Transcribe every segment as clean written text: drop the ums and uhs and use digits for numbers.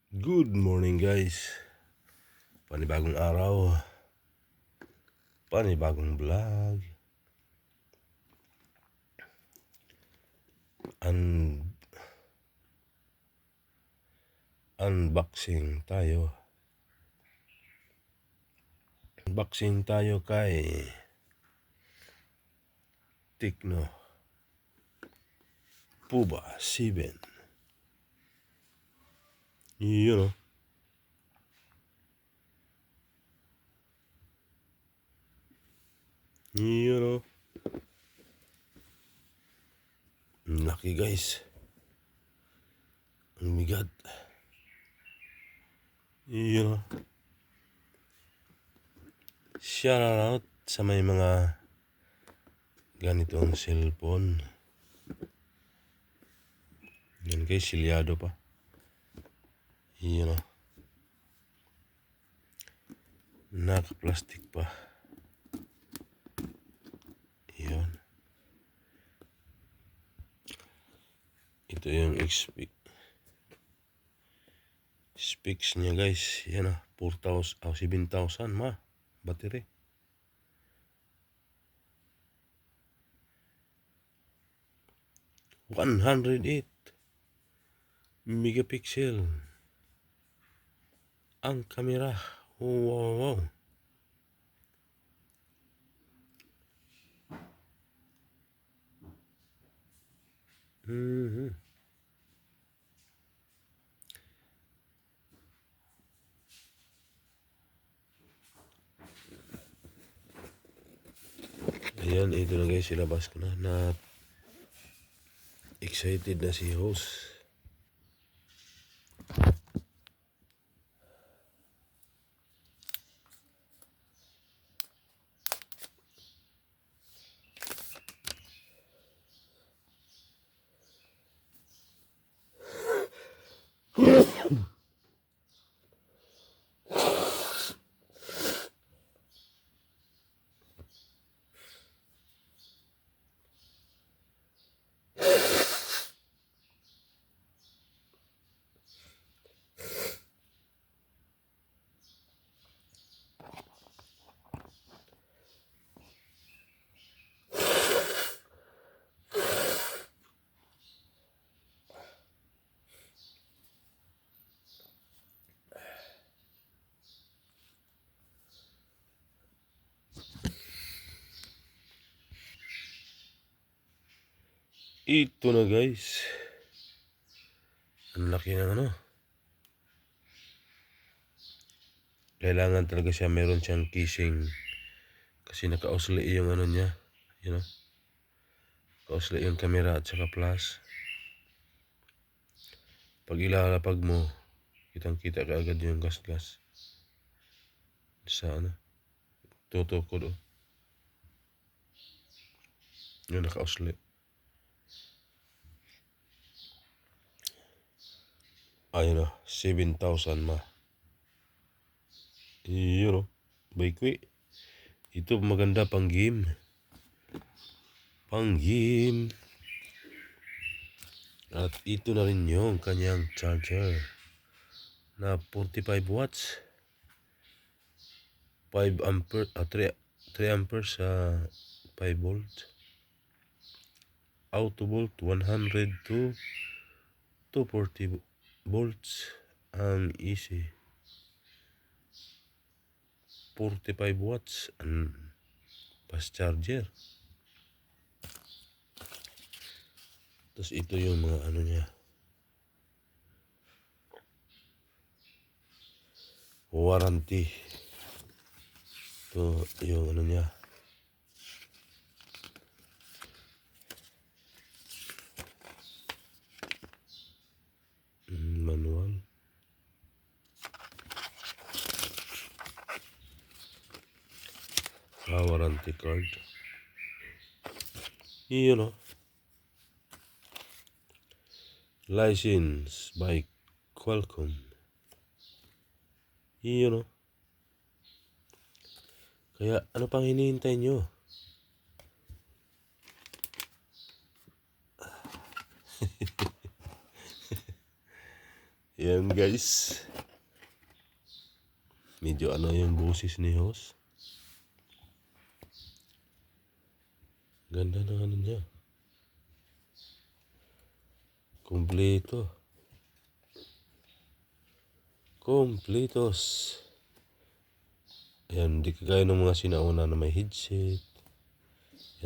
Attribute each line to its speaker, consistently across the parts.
Speaker 1: Good morning guys. Panibagong araw. Panibagong vlog. Unboxing tayo. Unboxing tayo kay Tecno Puba 7. Yun o. Yun o. Laki guys. Ang bigat. Yun o. Shout out sa may mga ganitong cellphone. Yan guys, silyado pa. Yun o. Naka-plastic pa. Yun. Ito yung specs niya guys. Yan o. 7,000 battery. ₱108 megapixel ang kamera. Wow. Ayan, ito na guys, ilabas ko na excited na si host. Ito na guys. Ang laki ng ano. Kailangan talaga siya meron siyang casing. Kasi naka-oscillate yung ano niya. You know? Naka-oscillate yung camera at saka flash. Pag ilalapag mo, kitang-kita ka agad yung gas-gas. Sa ano. Tutukod o. Yung naka-oscillate. Ayun o. 7,000 Yun o. Baikwi. Ito maganda pang game. At ito na rin yung kanyang charger na 45 watts 5 ampere 3 amperes sa 5 volt auto volt 100 to 240 volts ang easy 45 watts ang fast charger. Tapos ito yung mga ano niya, warranty. Ito yung ano niya, manual. Warranty card. Yun o. License by Qualcomm. Yun o. Kaya ano pang hinihintay nyo? Yan guys. Medyo ano yung boses ni host. Ganda ng ano niya. Kompleto. Kompletos. Ayan, di kagaya ng mga sinauna na may headset.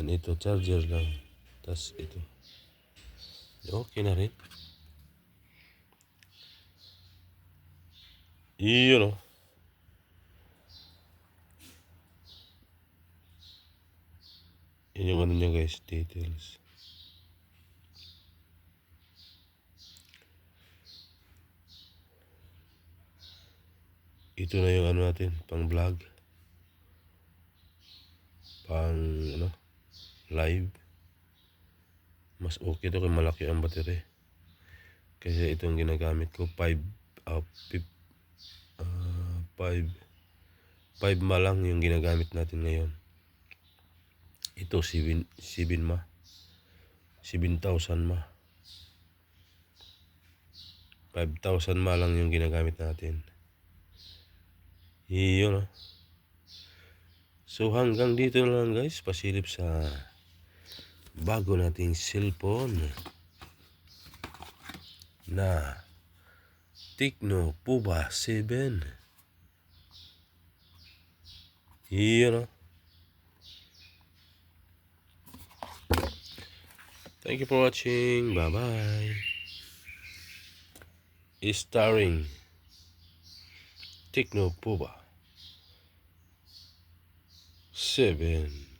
Speaker 1: Yan ito, charger lang. Tas ito. Okay na rin. Iyon o. Yan yung ano niya guys, details. Ito na yung ano natin, pang vlog. Pang ano, live. Mas okay to kung malaki ang battery. Kasi itong ginagamit ko 5 ma lang yung ginagamit natin ngayon. Ito 7 ma. 7,000 ma. 5,000 ma lang yung ginagamit natin. Iyon. So hanggang dito na lang guys, pasilip sa bago nating cellphone na Tecno Pova 7. Iyon. Thank you for watching. Bye bye. Starring Tecno Pova 7.